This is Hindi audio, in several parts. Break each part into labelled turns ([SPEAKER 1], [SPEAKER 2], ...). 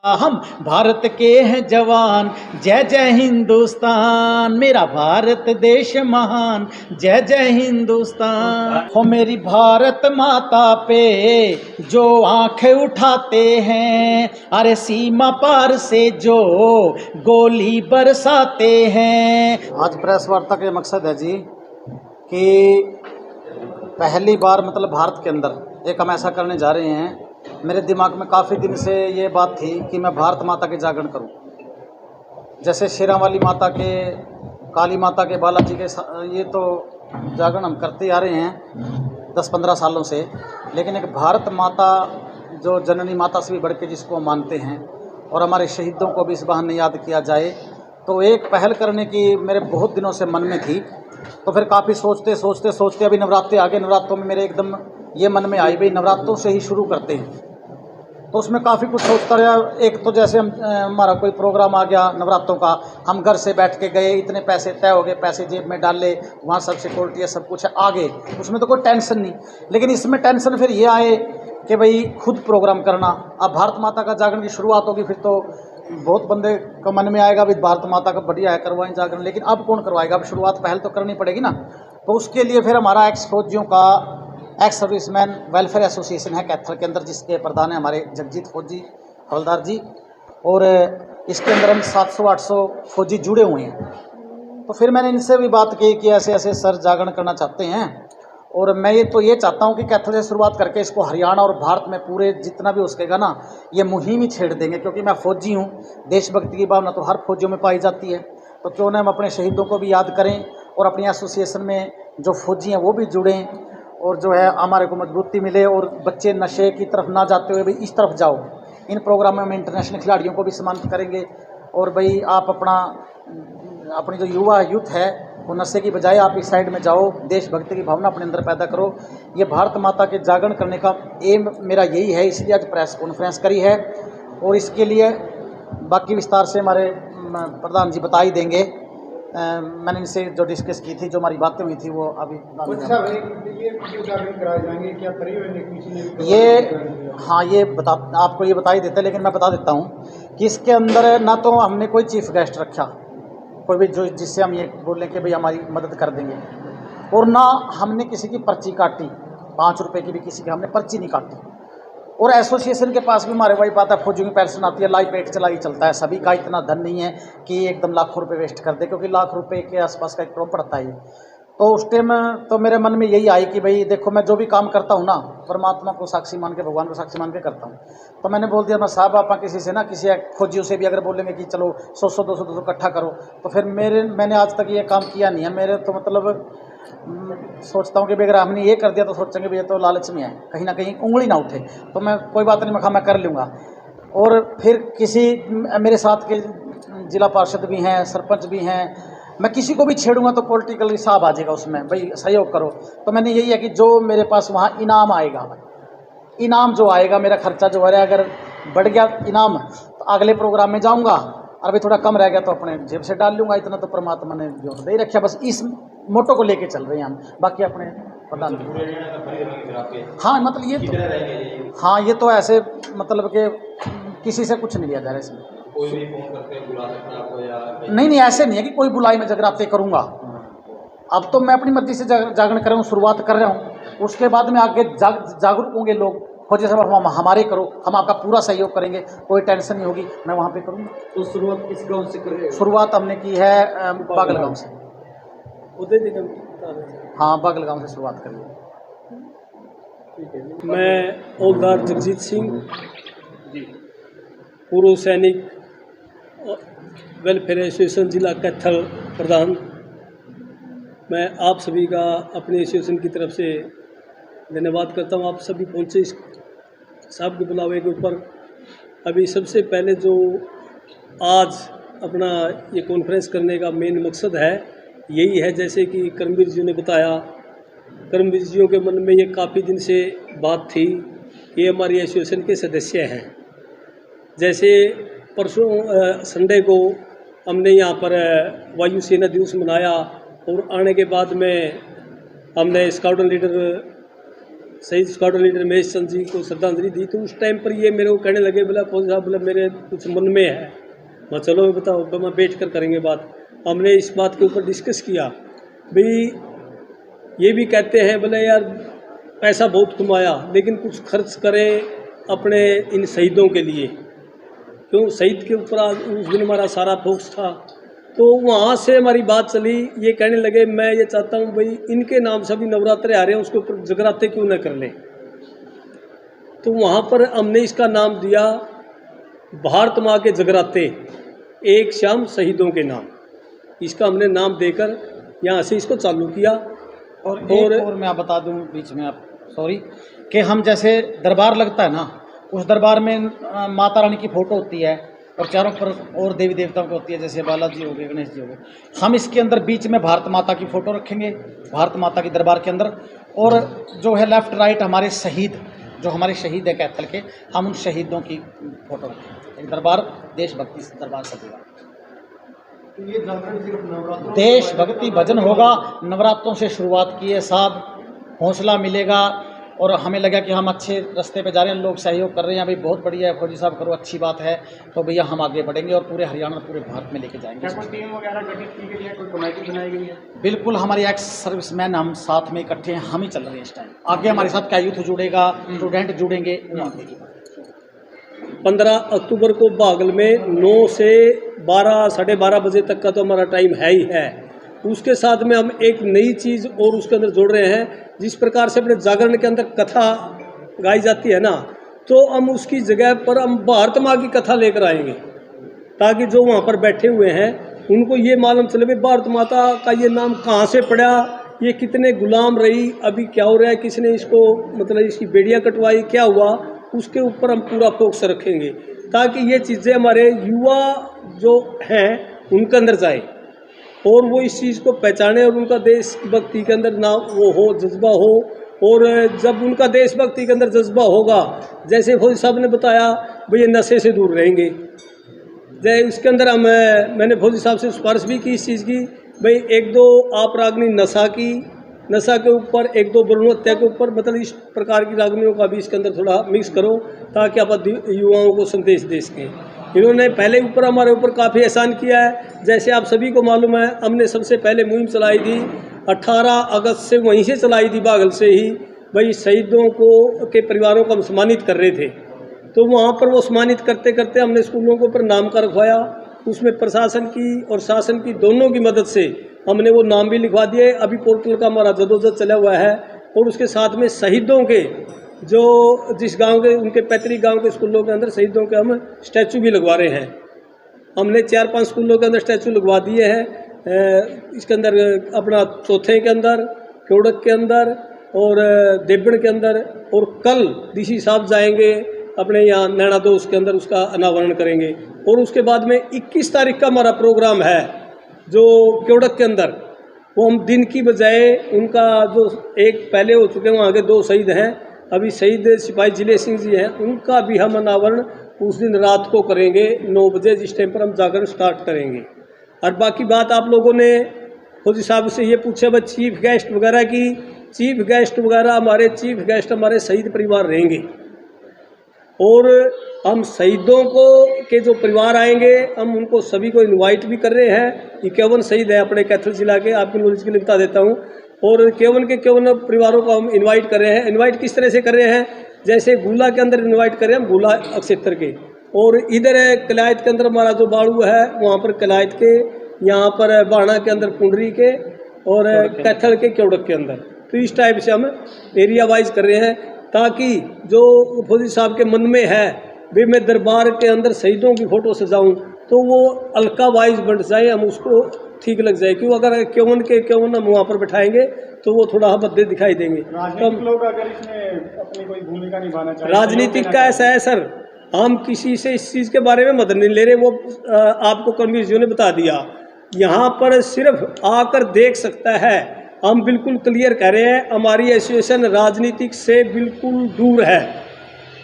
[SPEAKER 1] हम भारत के हैं जवान, जय जय हिंदुस्तान, मेरा भारत देश महान, जय जय हिंदुस्तान। हो मेरी भारत माता पे जो आंखें उठाते हैं, अरे सीमा पार से जो गोली बरसाते हैं। आज प्रेस वार्ता का मकसद है जी कि पहली बार मतलब भारत के अंदर एक हम ऐसा करने जा रहे हैं। मेरे दिमाग में काफ़ी दिन से ये बात थी कि मैं भारत माता के जागरण करूं। जैसे शेरावाली माता के, काली माता के, बालाजी के, ये तो जागरण हम करते आ रहे हैं 10-15 सालों से। लेकिन एक भारत माता जो जननी माता से भी बढ़ के जिसको हम मानते हैं, और हमारे शहीदों को भी इस बहाने याद किया जाए, तो एक पहल करने की मेरे बहुत दिनों से मन में थी। तो फिर काफ़ी सोचते सोचते सोचते अभी नवरात्रे आ गए। नवरात्रों में मेरे एकदम ये मन में आई, भाई नवरात्रों से ही शुरू करते हैं। तो उसमें काफ़ी कुछ सोचता रहा। एक तो जैसे हमारा कोई प्रोग्राम आ गया नवरात्रों का, हम घर से बैठ के गए, इतने पैसे तय हो गए, पैसे जेब में डाल ले, वहाँ सब सिक्योरिटी है, सब कुछ है, आगे उसमें तो कोई टेंशन नहीं। लेकिन इसमें टेंशन फिर ये आए कि भाई खुद प्रोग्राम करना। अब भारत माता का जागरण की शुरुआत होगी, फिर तो बहुत बंदे का मन में आएगा भी भारत माता का बढ़िया है, करवाएं जागरण। लेकिन अब कौन करवाएगा? अब शुरुआत पहल तो करनी पड़ेगी ना। तो उसके लिए फिर हमारा एक्स फौजियों का एक्स सर्विसमैन वेलफेयर एसोसिएशन है कैथल के अंदर, जिसके प्रधान है हमारे जगजीत फौजी हवलदार जी, और इसके अंदर हम 700-800 फौजी जुड़े हुए हैं। तो फिर मैंने इनसे भी बात की कि ऐसे ऐसे सर जागरण करना चाहते हैं, और मैं ये चाहता हूं कि कैथल से शुरुआत करके इसको हरियाणा और भारत में पूरे जितना भी हो सकेगा ना, ये मुहिम ही छेड़ देंगे। क्योंकि मैं फौजी हूं, देशभक्ति की भावना तो हर फौजियों में पाई जाती है। तो क्यों ना हम अपने शहीदों को भी याद करें, और अपनी एसोसिएशन में जो फौजी हैं वो भी जुड़ें, और जो है हमारे को मजबूती मिले, और बच्चे नशे की तरफ ना जाते हुए भी इस तरफ जाओ। इन प्रोग्रामों में इंटरनेशनल खिलाड़ियों को भी सम्मानित करेंगे। और भाई आप अपनी जो यूथ है वो नशे की बजाय आप इस साइड में जाओ, देशभक्ति की भावना अपने अंदर पैदा करो। ये भारत माता के जागरण करने का एम मेरा यही है, इसलिए आज प्रेस कॉन्फ्रेंस करी है। और इसके लिए बाकी विस्तार से हमारे प्रधान जी बता ही देंगे। मैंने इनसे जो डिस्कस की थी, जो हमारी बातें हुई थी, वो अभी ये हाँ ये आपको ये बता ही देते। लेकिन मैं बता देता हूँ कि इसके अंदर ना तो हमने कोई चीफ गेस्ट रखा, कोई भी जो जिससे हम ये बोलें कि भाई हमारी मदद कर देंगे, और ना हमने किसी की पर्ची काटी, 5 रुपए की भी किसी की हमने पर्ची नहीं काटी। और एसोसिएशन के पास भी हमारे वही बात है, फौजियों की पेंशन आती है, लाइफ पेट चला ही चलता है। सभी का इतना धन नहीं है कि एकदम लाखों रुपए वेस्ट कर दे, क्योंकि लाख रुपए के आसपास का एक करोड़ पड़ता है। तो उस टाइम तो मेरे मन में यही आई कि भाई देखो, मैं जो भी काम करता हूँ ना, परमात्मा को साक्षी मान के, भगवान को साक्षी मान के करता हूँ। तो मैंने बोल दिया, मैं साहब आप किसी से ना, किसी फौजियों से भी अगर बोलेंगे कि चलो 100-100 200-200 इकट्ठा करो, तो फिर मैंने आज तक ये काम किया नहीं है। मेरे तो मतलब सोचता हूँ कि अगर हमने ये कर दिया तो सोचेंगे भी ये तो लालच में है, कहीं ना कहीं उंगली ना उठे। तो मैं कोई बात नहीं, मैं कर लूँगा। और फिर किसी मेरे साथ के जिला पार्षद भी हैं, सरपंच भी हैं, मैं किसी को भी छेड़ूंगा तो पॉलिटिकल हिसाब आ जाएगा उसमें, भाई सहयोग करो। तो मैंने यही है कि जो मेरे पास वहाँ इनाम आएगा, इनाम जो आएगा, मेरा खर्चा जो है अगर बढ़ गया इनाम, तो अगले प्रोग्राम में जाऊँगा, और अभी थोड़ा कम रह गया तो अपने जेब से डाल लूँगा। इतना तो परमात्मा ने जो दे रखा, बस इस मोटो को लेके चल रहे हैं हम। बाकी अपने पता नहीं। हाँ मतलब ये तो, हाँ ये तो ऐसे मतलब कि किसी से कुछ नहीं लिया जा रहा इसमें। कोई भी फोन करके बुला सकता है आपको, या नहीं ऐसे नहीं है कि कोई बुलाई मैं जगराते करूँगा। अब तो मैं अपनी मर्जी से जागरण कर रहा हूँ, शुरुआत कर रहा हूँ। उसके बाद में आगे जागरूक होंगे लोग, फौजी साहब हम हमारे करो, हम आपका पूरा सहयोग करेंगे, कोई टेंशन नहीं होगी, मैं वहाँ पे करूँगा।
[SPEAKER 2] तो शुरुआत किस गांव से कर रहे हो?
[SPEAKER 1] शुरुआत हमने की है बागल गाँव से। हाँ बागल गाँव से शुरुआत करिए।
[SPEAKER 3] मैं हवलदार जगजीत सिंह जी, पूर्व सैनिक वेलफेयर एसोसिएशन जिला कैथल प्रधान। मैं आप सभी का अपने एसोसिएशन की तरफ से धन्यवाद करता हूँ। आप सभी पहुँचे इस साहब के बुलावे के ऊपर। अभी सबसे पहले जो आज अपना ये कॉन्फ्रेंस करने का मेन मकसद है यही है, जैसे कि कर्मवीर जी ने बताया, कर्मवीर जियों के मन में ये काफ़ी दिन से बात थी। ये हमारी एसोसिएशन के सदस्य हैं। जैसे परसों संडे को हमने यहाँ पर वायुसेना दिवस मनाया, और आने के बाद में हमने स्काउट लीडर शहीद स्क्वाड्रन लीडर महेश चंद जी को श्रद्धांजलि दी, तो उस टाइम पर ये मेरे को कहने लगे, बोला फौजी साहब, बोला मेरे कुछ मन में है। मैं चलो बताओ, मैं बैठ कर करेंगे बात। हमने इस बात के ऊपर डिस्कस किया, भाई ये भी कहते हैं बोले यार पैसा बहुत कमाया, लेकिन कुछ खर्च करें अपने इन शहीदों के लिए, क्यों शहीद के ऊपर आज उस दिन हमारा सारा फोकस था। तो वहाँ से हमारी बात चली, ये कहने लगे मैं ये चाहता हूँ भाई इनके नाम से अभी नवरात्रे आ रहे हैं, उसके ऊपर जगराते क्यों न कर लें। तो वहाँ पर हमने इसका नाम दिया भारत माँ के जगराते, एक शाम शहीदों के नाम, इसका हमने नाम देकर यहाँ से इसको चालू किया।
[SPEAKER 1] और मैं बता दूं बीच में, आप सॉरी, कि हम जैसे दरबार लगता है ना, उस दरबार में माता रानी की फ़ोटो होती है और चारों पर और देवी देवताओं की होती है, जैसे बालाजी हो गए, गणेश जी हो गए। हम इसके अंदर बीच में भारत माता की फ़ोटो रखेंगे, भारत माता की दरबार के अंदर, और जो है लेफ़्ट राइट हमारे शहीद, जो हमारे शहीद है कैथल के, हम उन शहीदों की फ़ोटो रखेंगे। दरबार देशभक्ति दरबार सजेगा,
[SPEAKER 2] ये जागरण सिर्फ नवरात्रों
[SPEAKER 1] देशभक्ति भजन होगा। नवरात्रों से शुरुआत की है साहब, हौसला मिलेगा और हमें लगा कि हम अच्छे रास्ते पे जा रहे हैं, लोग सहयोग कर रहे हैं, भाई बहुत बढ़िया है फौजी साहब, करो अच्छी बात है, तो भैया हम आगे बढ़ेंगे और पूरे हरियाणा पूरे भारत में लेके जाएंगे।
[SPEAKER 2] क्या कोई टीम वगैरह गठित की गई है, कोई कमेटी बनाई गई है?
[SPEAKER 1] बिल्कुल, हमारी एक्स सर्विसमैन हम साथ में इकट्ठे हैं, हम ही चल रहे हैं इस टाइम। आगे हमारे साथ क्या यूथ जुड़ेगा, स्टूडेंट जुड़ेंगे, वो आगे की बात।
[SPEAKER 3] 15 अक्टूबर को बागल में 9 से 12 साढ़े 12 बजे तक का तो हमारा टाइम है ही है। उसके साथ में हम एक नई चीज़ और उसके अंदर जोड़ रहे हैं, जिस प्रकार से अपने जागरण के अंदर कथा गाई जाती है ना, तो हम उसकी जगह पर हम भारत माँ की कथा लेकर आएंगे, ताकि जो वहाँ पर बैठे हुए हैं उनको ये मालूम चले भाई भारत माता का ये नाम कहाँ से पड़ा, ये कितने गुलाम रही, अभी क्या हो रहा है, किसने इसको मतलब इसकी बेड़ियाँ कटवाई, क्या हुआ, उसके ऊपर हम पूरा फोकस रखेंगे, ताकि ये चीज़ें हमारे युवा जो हैं उनके अंदर जाए और वो इस चीज़ को पहचाने और उनका देशभक्ति के अंदर ना वो हो, जज्बा हो। और जब उनका देशभक्ति के अंदर जज्बा होगा, जैसे फौजी साहब ने बताया, भाई ये नशे से दूर रहेंगे। जैसे इसके अंदर मैंने फौजी साहब से सिफारिश भी की इस चीज़ की, भाई 1-2 आप रागनी नशा के ऊपर, 1-2 ब्रह्म हत्या के ऊपर, मतलब इस प्रकार की रागनियों का भी इसके अंदर थोड़ा मिक्स करो, ताकि आप युवाओं को संदेश दे सकें। इन्होंने पहले ऊपर हमारे ऊपर काफ़ी एहसान किया है। जैसे आप सभी को मालूम है, हमने सबसे पहले मुहिम चलाई थी 18 अगस्त से, वहीं से चलाई थी बागल से ही, भाई शहीदों को के परिवारों को हम सम्मानित कर रहे थे। तो वहाँ पर वो सम्मानित करते करते हमने स्कूलों के ऊपर नाम का रखवाया, उसमें प्रशासन की और शासन की दोनों की मदद से हमने वो नाम भी लिखवा दिए। अभी पोर्टल का हमारा जदोजहद चला हुआ है, और उसके साथ में शहीदों के जो जिस गांव के उनके पैतृक गांव के स्कूलों के अंदर शहीदों के हम स्टैचू भी लगवा रहे हैं। हमने 4-5 स्कूलों के अंदर स्टैचू लगवा दिए हैं। इसके अंदर अपना चौथे के अंदर, क्योड़क के अंदर और देवगढ़ के अंदर, और कल डीसी साहब जाएंगे अपने यहाँ नैना दोस्त के अंदर, उसका अनावरण करेंगे। और उसके बाद में 21 तारीख का हमारा प्रोग्राम है जो क्योड़क के अंदर, वो हम दिन की बजाय उनका जो एक पहले हो चुके हैं, वहाँ के 2 शहीद हैं, अभी शहीद सिपाही जिले सिंह जी हैं, उनका भी हम अनावरण उस दिन रात को करेंगे 9 बजे, जिस टाइम पर हम जागरण स्टार्ट करेंगे। और बाकी बात आप लोगों ने फौजी साहब से ये पूछा भाई चीफ गेस्ट वगैरह की, चीफ गेस्ट वगैरह हमारे चीफ गेस्ट हमारे शहीद परिवार रहेंगे, और हम शहीदों को के जो परिवार आएंगे हम उनको सभी को इनवाइट भी कर रहे हैं। 51 शहीद है अपने कैथल जिला के, आपकी नॉलेज के लिए बता देता हूँ, और 51 परिवारों को हम इनवाइट कर रहे हैं। इनवाइट किस तरह से कर रहे हैं, जैसे गुला के अंदर इनवाइट कर रहे हैं हम गुला अक्षेत्र के, और इधर कलायत के अंदर हमारा जो बाड़ू है वहाँ पर कलायत के, यहाँ पर बाणा के अंदर पुंडरी के, और कैथल के क्योड़क के अंदर। तो इस टाइप से हम एरिया वाइज कर रहे हैं, ताकि जो फौजी साहब के मन में है भाई मैं दरबार के अंदर शहीदों की फ़ोटो सजाऊं, तो वो अलका वाइज बन जाए, हम उसको ठीक लग जाए। क्यों, अगर क्यों हम वहाँ पर बैठाएंगे तो वो थोड़ा भद्दे दिखाई देंगे।
[SPEAKER 2] तो लोग अगर इसमें अपनी कोई भूमिका निभाना चाहें,
[SPEAKER 3] राजनीतिक का ऐसा है सर, हम किसी से इस चीज़ के बारे में मदद नहीं ले रहे, वो आपको कन्वीर जी ने बता दिया। यहाँ पर सिर्फ आकर देख सकता है। हम बिल्कुल क्लियर कह रहे हैं, हमारी एसोसिएशन राजनीतिक से बिल्कुल दूर है।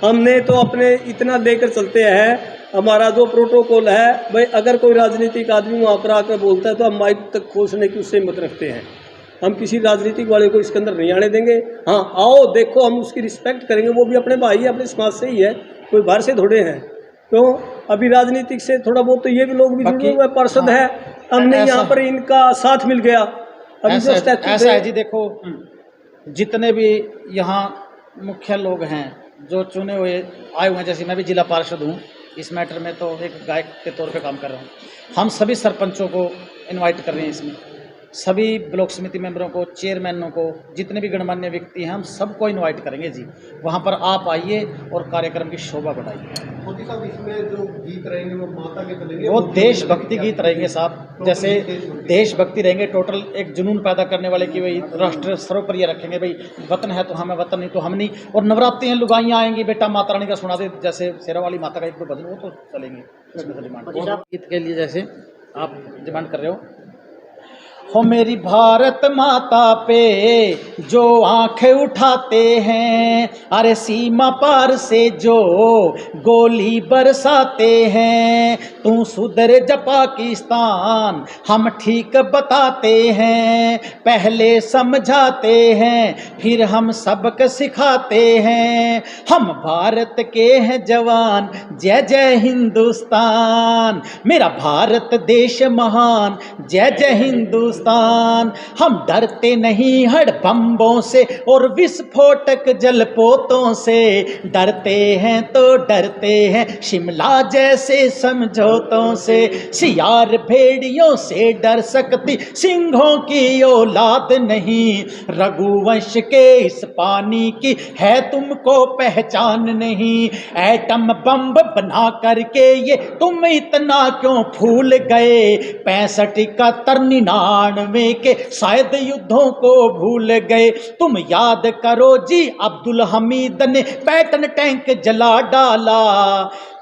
[SPEAKER 3] हमने तो अपने इतना लेकर चलते हैं, हमारा जो प्रोटोकॉल है भाई, अगर कोई राजनीतिक आदमी वहाँ पर आकर बोलता है तो हम माइक तक खोजने की उससे हिम्मत रखते हैं। हम किसी राजनीतिक वाले को इसके अंदर नहीं आने देंगे। हाँ आओ देखो, हम उसकी रिस्पेक्ट करेंगे, वो भी अपने भाई है, अपने समाज से ही है, कोई बाहर से थोड़े हैं। क्यों अभी राजनीतिक से थोड़ा बहुत तो ये भी लोग भी जुड़े हुए, पार्षद है, हमने यहाँ पर इनका साथ मिल गया। अभी जो
[SPEAKER 1] ऐसा है जी, देखो जितने भी यहाँ मुख्य लोग हैं जो चुने हुए आए हुए हैं, जैसे मैं भी जिला पार्षद हूँ, इस मैटर में तो एक गायक के तौर पे काम कर रहा हूँ। हम सभी सरपंचों को इनवाइट कर रहे हैं इसमें, सभी ब्लॉक समिति मेंबरों को, चेयरमैनों को, जितने भी गणमान्य व्यक्ति हैं हम सबको इनवाइट करेंगे जी। वहाँ पर आप आइए और कार्यक्रम की शोभा बढ़ाइए।
[SPEAKER 4] मोदी साहब इसमें जो गीत रहेंगे वो माता के चलेंगे,
[SPEAKER 1] वो देशभक्ति गीत रहेंगे साहब, जैसे देशभक्ति रहेंगे, टोटल एक जुनून पैदा करने वाले कि भाई राष्ट्र सर्वोपरि रखेंगे, भाई वतन है तो हमें, वतन नहीं तो हम नहीं। और नवरात्रि हैं, लुगाइयाँ आएंगी, बेटा माता रानी का सुना दे, जैसे शेरा वाली माता का एक दो भजन, वो तो चलेंगे। गीत के लिए जैसे आप डिमांड कर रहे हो मेरी भारत माता पे जो आंखें उठाते हैं, अरे सीमा पार से जो गोली बरसाते हैं, तू सुधर जा पाकिस्तान हम ठीक बताते हैं, पहले समझाते हैं फिर हम सबक सिखाते हैं, हम भारत के हैं जवान, जय जय हिंदुस्तान, मेरा भारत देश महान, जय जय हिंदुस्तान। हम डरते नहीं हड़ बम्बों से और विस्फोटक जलपोतों से, डरते हैं तो डरते हैं शिमला जैसे समझौतों से, सियार भेड़ियों से डर सकती सिंहों की औलाद नहीं, रघुवंश के इस पानी की है तुमको पहचान नहीं, एटम बम बना करके ये तुम इतना क्यों फूल गए, 65-71 में के शायद युद्धों को भूल गए, तुम याद करो जी अब्दुल हमीद ने पैटर्न टैंक जला डाला,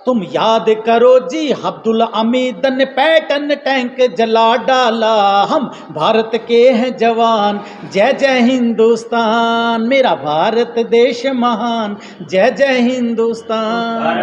[SPEAKER 1] तुम याद करो जी अब्दुल हमीद ने पैटर्न टैंक जला डाला, हम भारत के हैं जवान, जय जय हिंदुस्तान, मेरा भारत देश महान, जय जय हिंदुस्तान।